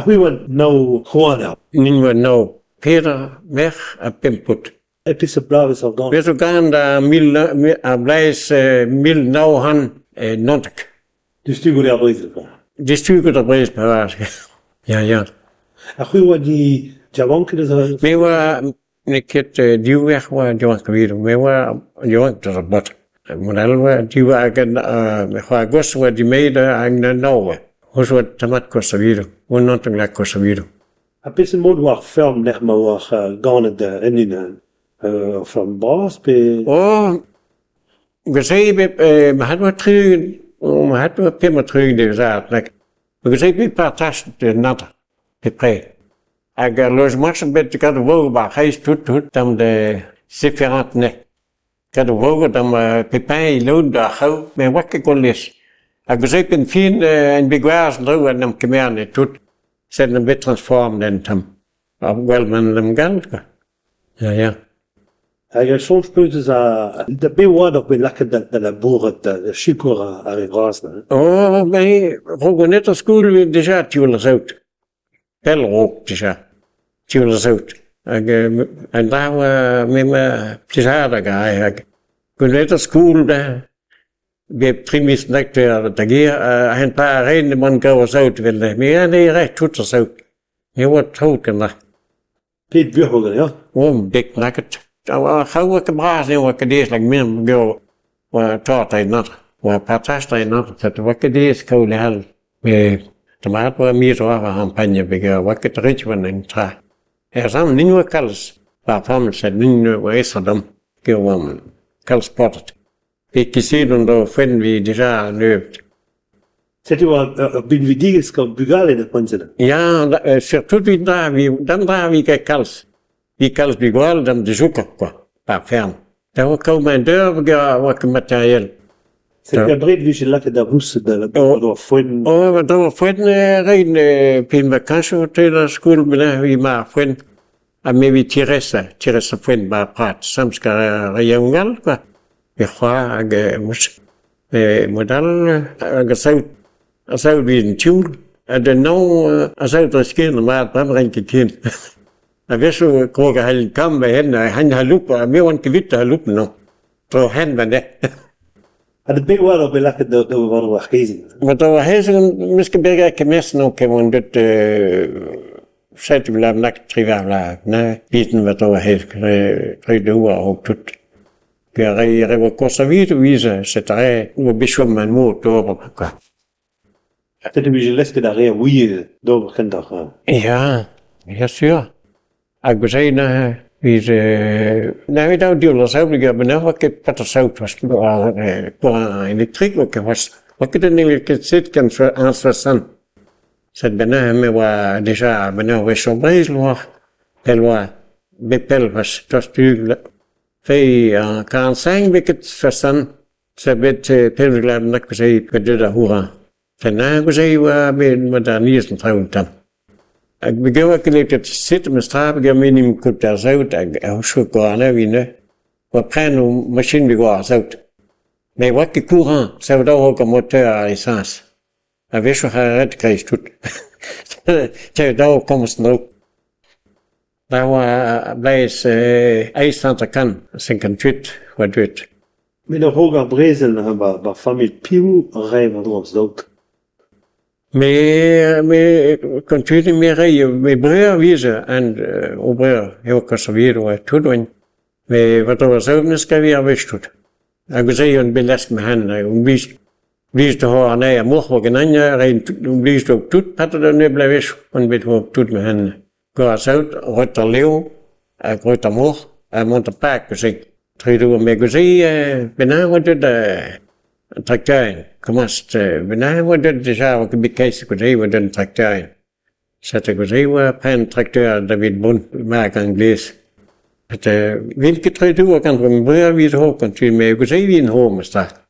We went no Juana. Nin var no Peter Mer a Pemput. Epis blaves of Don. Veso ganda a blais mil no han nontak. Du stygur der Brisel. De stykker der bris på vask. Ja. We were die Javonke des. Me var niket diwech var Johank wieder. Me var Johank der bot. Model var die var gan me var gos var die meide ang na nowe. Hos wat tamat kosta wieder. Won nontak la kosta wieder. A bisschen mod war film net maar war gone de in from Bras be. Oh, we zei me had wat terug. We had wat pimmer terug de zaad. We zei we paar tas de natter. De pre. Ik los max een beetje kan de wogen maar hij is tot dan de seferant ne. Kan de wogen dan Pepijn loon daar gauw met wakker kon les. Ik zei een fin en begwaars nou en dan kemer tot. Zet een beetje transform dan tam. Wel men hem gaan. Ja. Hij soms punten de bewaar nog bij lekker de labour de chicora arrivas. Oh, bij rogen net als school déjà tuurlijk uit. Pel rook déjà. Tuurlijk uit. En daar met me pizarra ga ik. Kun net als school daar. We hebben primis lecteur daar hier een paar reden man gaan uit willen. Maar ja, nee, recht tot zo uit. Je wordt trokken daar. Piet Buurhogen, ja. Oh, dik nakket. Gauw ik braas en wat deze like min go. Wat taart hij not. Wat patas hij not. Dat wat deze kool hel. Met tomaat wat meer zo aan panje bega. Wat het rich van een tra. Samen nieuwe kals. Waarvan ze nieuwe weesdom. Gewoon kals potted. Ik zie dan vinden we déjà loopt. Zet u wel binvidiges kan bugal in het panzelen. Ja, surtout wie daar wie kals. Die kals bigual dan de zoeken quoi. Pas ferme. Daar komen een deur wat materieel. C'est un breed wie je laat daar woest de door fuen. Oh, door fuen rein pin vakantie til de school met wie maar fuen. En me wie tiresse fuen bij praat. Soms kan rejongal quoi. We gaan mus. Model zou wie een tune. En de nou zou er skien maar dan renke kind. En wist je kroeg hij kwam bij hen han halup meer want gewit halup no. Zo hen van dat. En de big one op lekker de waren gezen. Maar dat was misschien bij kemes no gewoon dat zet we laten nak trivial nee bieden wat over heeft krijg de hoe ook tot. Je wat kost wie zet hij we beschouwen mijn moed door quoi. Dat heb je les daar wie door kan dag. Ja, bien sûr. Ik zei wie ze nou dat duurde zo ik heb nou wat ik patat zout was voor elektriek wat ik dan eigenlijk zit kan aansluiten. Zet ben me wa déjà ben we zo bezig pelwa bepel was dat tu fei kan zijn ik het verstaan ze bet pelglaad nak zei ik de hoera. Vandaag zei we ben met daar niet eens trouwen dan. Ik begin ook dat zitten met straat, ik ben niet goed daar zout, ik zoek gewoon naar winnen. We brengen een machine bij gewoon zout. Maar wat ik courant, zou dat ook een motor à essence. En wist je haar red krijg je zou dat ook komen snel. Daar was blijf ijs aan de kan, zijn kan twit, wat doet. Met de hoge brezen hebben we familie Piu rijden door zout. Me continue me rijden, me breur wiezen en obreur heel conserveren wat toedoen. Me wat over zouden skal weer wist doet. Ik zei een belast met hen, een blies te horen nee, mocht we geen anje rijden, een blies ook toet, patte er nu blijven en weet hoe toet met hen. Ga zout, rood er leeuw, rood er mocht, en moet een paak gezien. Treedoe me zei, bijna wat doet tracteur. Komast, bijna wat doet de zaal, ik bekijs ik zei wat een tracteur. Zet ik zei wat een tracteur David Bond maak Anglees. Welke treedoe kan we breur wie zo kan tu me ik zei wie een home staat.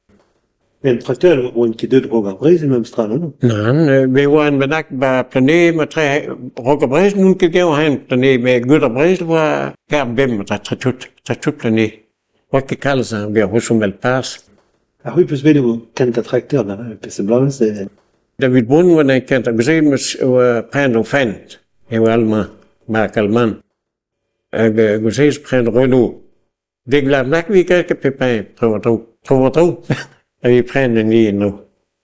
Een tracteur woont je de hoge brezen met stralen. Nee, we waren bedacht bij planeet met twee hoge brezen nu kan je hen planeet met goede brezen waar per bim met dat planeet. Wat ik kan zeggen, we hebben wel pas. Oui, parce que nous, quand le tracteur, là, c'est blanc, c'est. David Boone var ikke kendt, og Gusein var prænt og fandt. Jeg var alma, Mark Alman. Og Gusein prænt rødnu. Det er klart nok, vi kan ikke pepære, tror. Og vi prænt den lige nu.